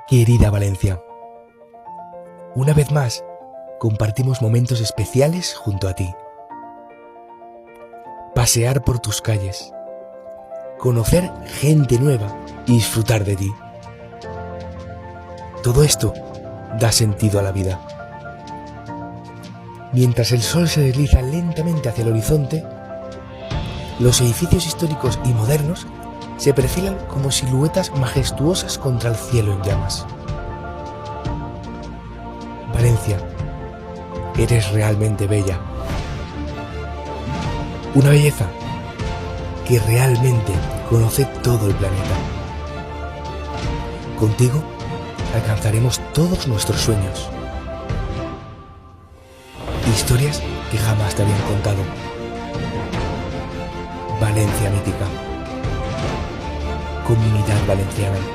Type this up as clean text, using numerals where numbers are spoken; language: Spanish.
Querida Valencia, una vez más compartimos momentos especiales junto a ti. Pasear por tus calles, conocer gente nueva y disfrutar de ti. Todo esto da sentido a la vida. Mientras el sol se desliza lentamente hacia el horizonte, los edificios históricos y modernos se perfilan como siluetas majestuosas contra el cielo en llamas. Valencia, eres realmente bella. Una belleza que realmente conoce todo el planeta. Contigo alcanzaremos todos nuestros sueños. Historias que jamás te habían contado. Valencia mítica. Comunidad Valenciana.